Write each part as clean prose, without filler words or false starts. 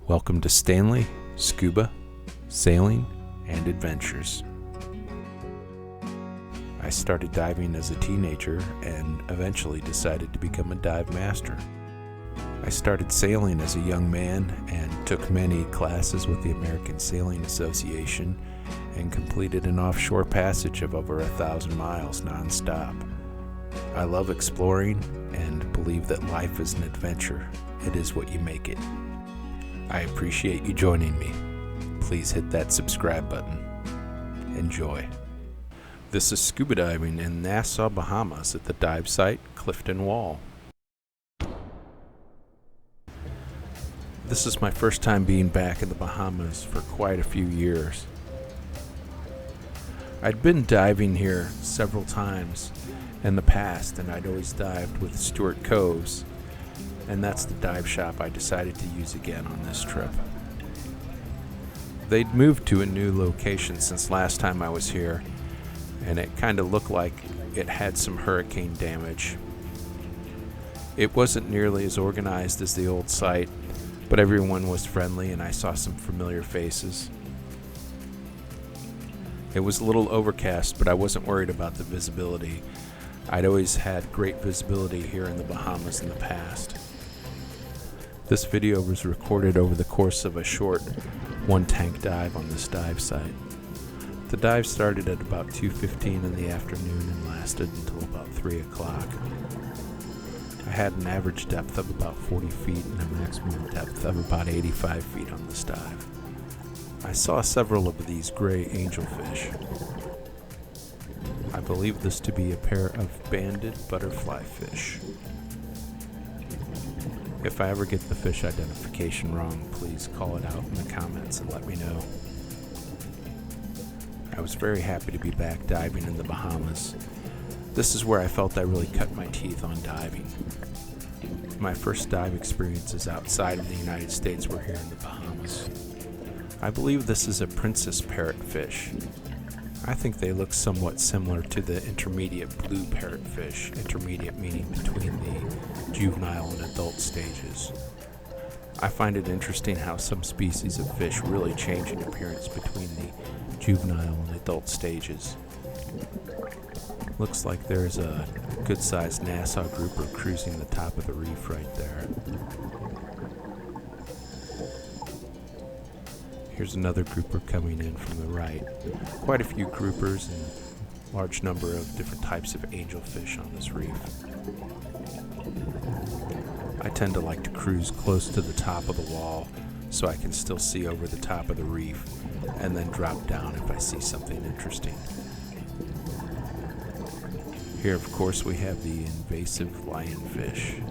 Welcome to Stanley, Scuba, Sailing, and Adventures. I started diving as a teenager and eventually decided to become a dive master. I started sailing as a young man and took many classes with the American Sailing Association and completed an offshore passage of over 1,000 miles non-stop. I love exploring and believe that life is an adventure. It is what you make it. I appreciate you joining me. Please hit that subscribe button. Enjoy. This is scuba diving in Nassau, Bahamas at the dive site Clifton Wall. This is my first time being back in the Bahamas for quite a few years. I'd been diving here several times in the past, and I'd always dived with Stuart Coves, and that's the dive shop I decided to use again on this trip. They'd moved to a new location since last time I was here, and it kind of looked like it had some hurricane damage. It wasn't nearly as organized as the old site, but everyone was friendly and I saw some familiar faces. It was a little overcast, but I wasn't worried about the visibility. I'd always had great visibility here in the Bahamas in the past. This video was recorded over the course of a short one-tank dive on this dive site. The dive started at about 2:15 in the afternoon and lasted until about 3 o'clock. I had an average depth of about 40 feet and a maximum depth of about 85 feet on this dive. I saw several of these gray angelfish. I believe this to be a pair of banded butterfly fish. If I ever get the fish identification wrong, please call it out in the comments and let me know. I was very happy to be back diving in the Bahamas. This is where I felt I really cut my teeth on diving. My first dive experiences outside of the United States were here in the Bahamas. I believe this is a princess parrotfish. I think they look somewhat similar to the intermediate blue parrotfish, intermediate meaning between the juvenile and adult stages. I find it interesting how some species of fish really change in appearance between the juvenile and adult stages. Looks like there's a good-sized Nassau grouper cruising the top of the reef right there. Here's another grouper coming in from the right. Quite a few groupers and a large number of different types of angelfish on this reef. I tend to like to cruise close to the top of the wall so I can still see over the top of the reef and then drop down if I see something interesting. Here, of course, we have the invasive lionfish.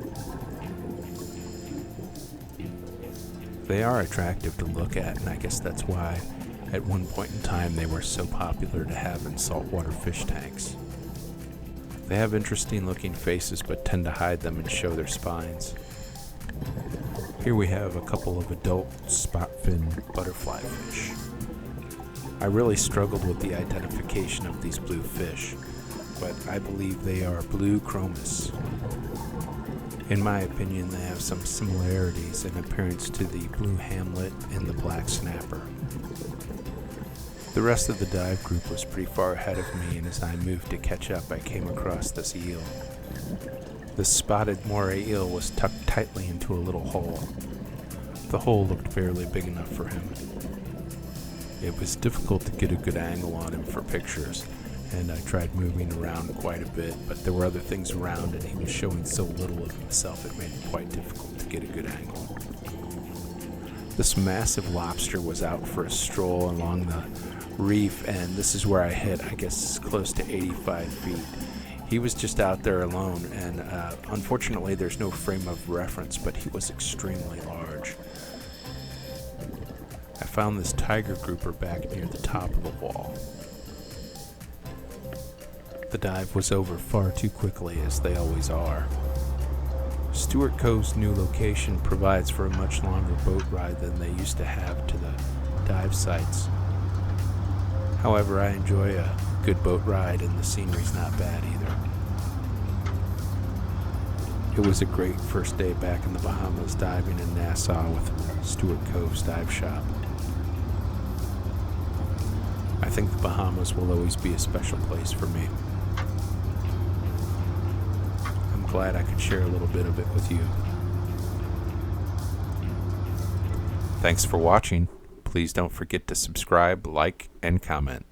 They are attractive to look at, and I guess that's why at one point in time they were so popular to have in saltwater fish tanks. They have interesting looking faces but tend to hide them and show their spines. Here we have a couple of adult spot-fin butterfly fish. I really struggled with the identification of these blue fish, but I believe they are blue chromis. In my opinion, they have some similarities in appearance to the blue hamlet and the black snapper. The rest of the dive group was pretty far ahead of me, and as I moved to catch up, I came across this eel. This spotted moray eel was tucked tightly into a little hole. The hole looked barely big enough for him. It was difficult to get a good angle on him for pictures, and I tried moving around quite a bit, but there were other things around and he was showing so little of himself it made it quite difficult to get a good angle. This massive lobster was out for a stroll along the reef, and this is where I hit, I guess, close to 85 feet. He was just out there alone, and unfortunately there's no frame of reference, but he was extremely large. I found this tiger grouper back near the top of the wall. The dive was over far too quickly, as they always are. Stuart Cove's new location provides for a much longer boat ride than they used to have to the dive sites. However, I enjoy a good boat ride and the scenery's not bad either. It was a great first day back in the Bahamas diving in Nassau with Stuart Cove's dive shop. I think the Bahamas will always be a special place for me. I'm glad I could share a little bit of it with you. Thanks for watching. Please don't forget to subscribe, like, and comment.